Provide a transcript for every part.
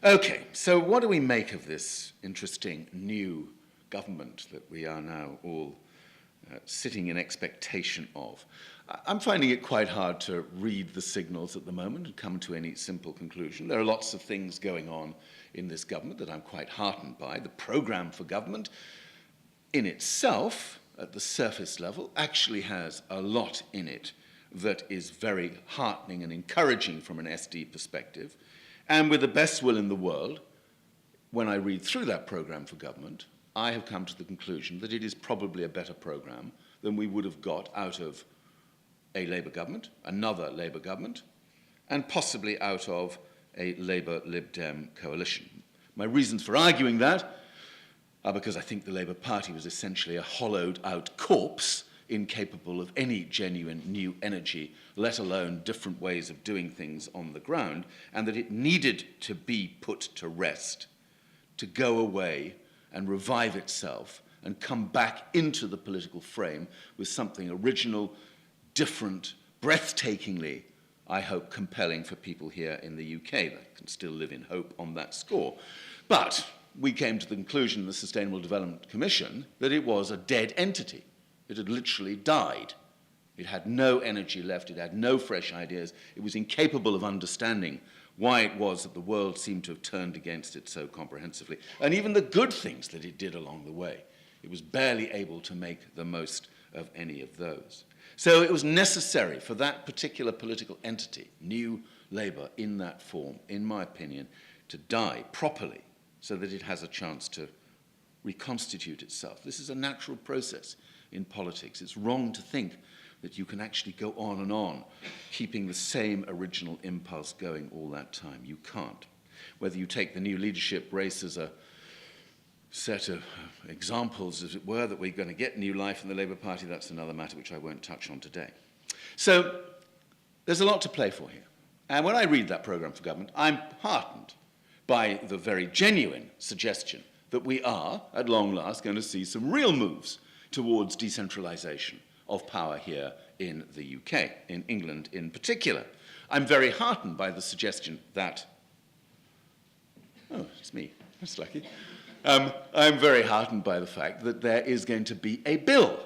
Okay, so what do we make of this interesting new government that we are now all sitting in expectation of? I'm finding it quite hard to read the signals at the moment and come to any simple conclusion. There are lots of things going on in this government that I'm quite heartened by. The programme for government in itself, at the surface level, actually has a lot in it that is very heartening and encouraging from an SD perspective. And with the best will in the world, when I read through that programme for government, I have come to the conclusion that it is probably a better programme than we would have got out of a Labour government, another Labour government, and possibly out of a Labour-Lib Dem coalition. My reasons for arguing that are because I think the Labour Party was essentially a hollowed-out corpse, incapable of any genuine new energy, let alone different ways of doing things on the ground, and that it needed to be put to rest, to go away and revive itself and come back into the political frame with something original, different, breathtakingly, I hope, compelling for people here in the UK that can still live in hope on that score. But we came to the conclusion in the Sustainable Development Commission that it was a dead entity. It had literally died. It had no energy left. It had no fresh ideas. It was incapable of understanding why it was that the world seemed to have turned against it so comprehensively. And even the good things that it did along the way, it was barely able to make the most of any of those. So it was necessary for that particular political entity, New Labour in that form, in my opinion, to die properly so that it has a chance to reconstitute itself. This is a natural process in politics. It's wrong to think that you can actually go on, keeping the same original impulse going all that time. You can't. Whether you take the new leadership race as a set of examples, as it were, that we're going to get new life in the Labour Party, that's another matter which I won't touch on today. So there's a lot to play for here. And when I read that programme for government, I'm heartened by the very genuine suggestion that we are, at long last, going to see some real moves towards decentralisation of power here in the UK, in England in particular. I'm very heartened by the suggestion that, oh, it's me, that's lucky. I'm very heartened by the fact that there is going to be a bill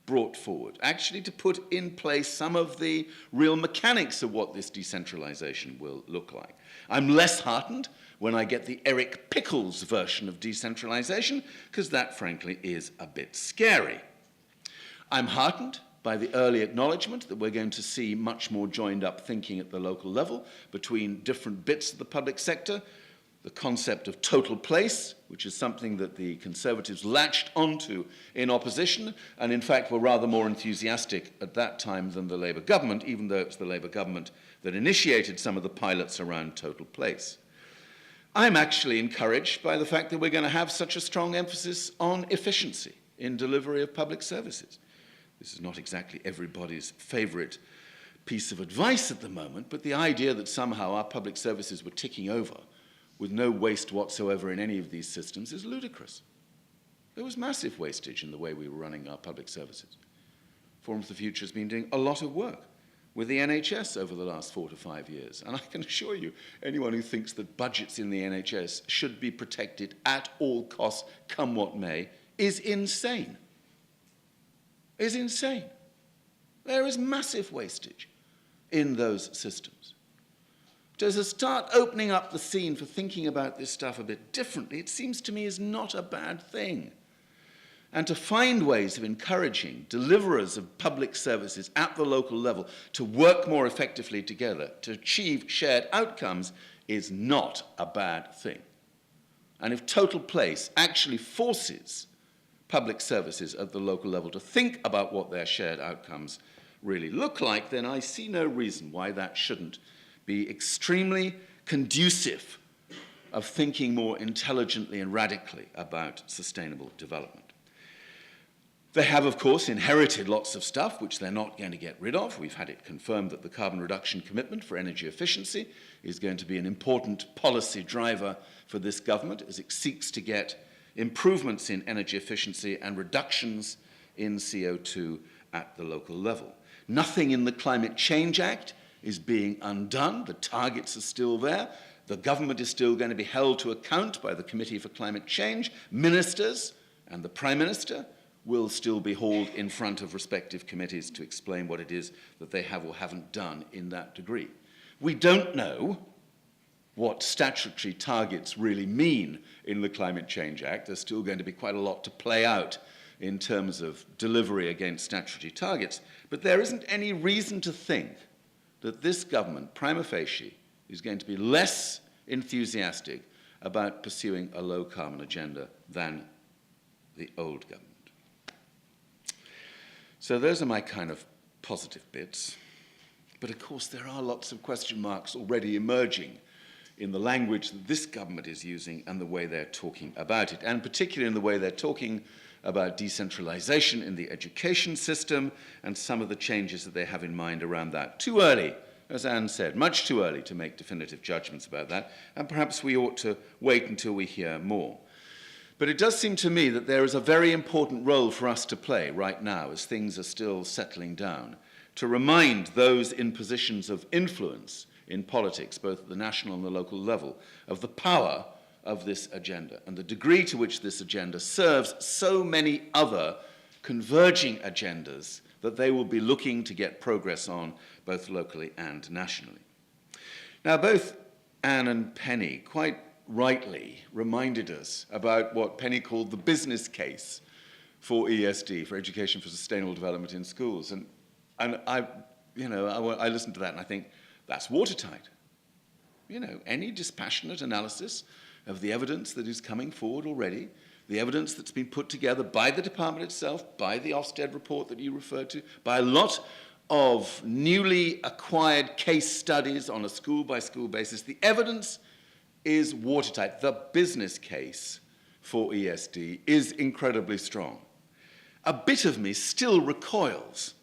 brought forward, actually to put in place some of the real mechanics of what this decentralisation will look like. I'm less heartened when I get the Eric Pickles version of decentralisation, because that, frankly, is a bit scary. I'm heartened by the early acknowledgement that we're going to see much more joined-up thinking at the local level between different bits of the public sector. The concept of total place, which is something that the Conservatives latched onto in opposition, and in fact were rather more enthusiastic at that time than the Labour government, even though it was the Labour government that initiated some of the pilots around total place. I'm actually encouraged by the fact that we're going to have such a strong emphasis on efficiency in delivery of public services. This is not exactly everybody's favourite piece of advice at the moment, but the idea that somehow our public services were ticking over with no waste whatsoever in any of these systems is ludicrous. There was massive wastage in the way we were running our public services. Forum for the Future has been doing a lot of work with the NHS over the last 4 to 5 years. And I can assure you, anyone who thinks that budgets in the NHS should be protected at all costs, come what may, is insane. Is insane. There is massive wastage in those systems. To start opening up the scene for thinking about this stuff a bit differently, it seems to me is not a bad thing. And to find ways of encouraging deliverers of public services at the local level to work more effectively together, to achieve shared outcomes, is not a bad thing. And if total place actually forces public services at the local level to think about what their shared outcomes really look like, then I see no reason why that shouldn't be extremely conducive of thinking more intelligently and radically about sustainable development. They have, of course, inherited lots of stuff which they're not going to get rid of. We've had it confirmed that the carbon reduction commitment for energy efficiency is going to be an important policy driver for this government as it seeks to get improvements in energy efficiency and reductions in CO2 at the local level. Nothing in the Climate Change Act is being undone. The targets are still there. The government is still going to be held to account by the Committee for Climate Change. Ministers and the Prime Minister will still be hauled in front of respective committees to explain what it is that they have or haven't done in that degree. We don't know what statutory targets really mean in the Climate Change Act. There's still going to be quite a lot to play out in terms of delivery against statutory targets, but there isn't any reason to think that this government, prima facie, is going to be less enthusiastic about pursuing a low-carbon agenda than the old government. So those are my kind of positive bits. But of course, there are lots of question marks already emerging in the language that this government is using and the way they're talking about it, and particularly in the way they're talking about decentralization in the education system and some of the changes that they have in mind around that. Too early, as Anne said, much too early to make definitive judgments about that, and perhaps we ought to wait until we hear more. But it does seem to me that there is a very important role for us to play right now as things are still settling down, to remind those in positions of influence in politics, both at the national and the local level, of the power of this agenda and the degree to which this agenda serves so many other converging agendas that they will be looking to get progress on both locally and nationally. Now, both Anne and Penny quite rightly reminded us about what Penny called the business case for ESD, for Education for Sustainable Development in Schools. And I listen to that and I think, that's watertight. Any dispassionate analysis of the evidence that is coming forward already, the evidence that's been put together by the department itself, by the Ofsted report that you referred to, by a lot of newly acquired case studies on a school-by-school basis, the evidence is watertight. The business case for ESD is incredibly strong. A bit of me still recoils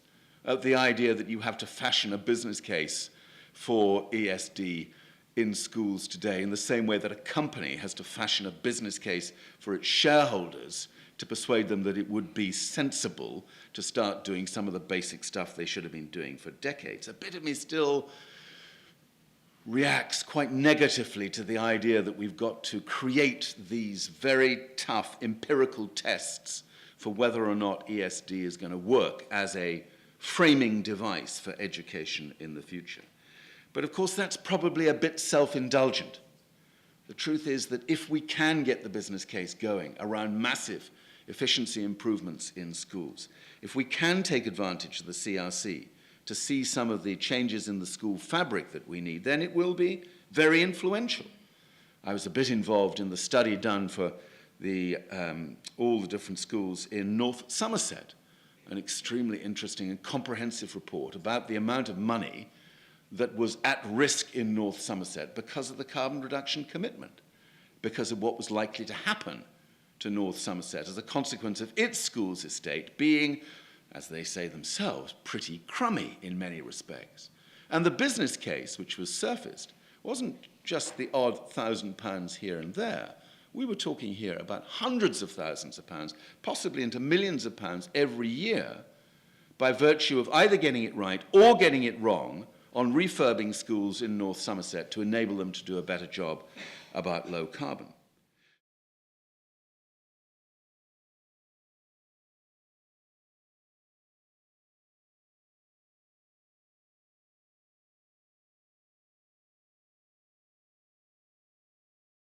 at the idea that you have to fashion a business case for ESD in schools today in the same way that a company has to fashion a business case for its shareholders to persuade them that it would be sensible to start doing some of the basic stuff they should have been doing for decades. A bit of me still reacts quite negatively to the idea that we've got to create these very tough empirical tests for whether or not ESD is going to work as a framing device for education in the future. But of course, that's probably a bit self-indulgent. The truth is that if we can get the business case going around massive efficiency improvements in schools, if we can take advantage of the CRC to see some of the changes in the school fabric that we need, then it will be very influential. I was a bit involved in the study done for all the different schools in North Somerset, an extremely interesting and comprehensive report about the amount of money that was at risk in North Somerset because of the carbon reduction commitment, because of what was likely to happen to North Somerset as a consequence of its schools estate being, as they say themselves, pretty crummy in many respects. And the business case which was surfaced wasn't just the odd £1,000 here and there. We were talking here about hundreds of thousands of pounds, possibly into millions of pounds every year, by virtue of either getting it right or getting it wrong on refurbing schools in North Somerset to enable them to do a better job about low carbon.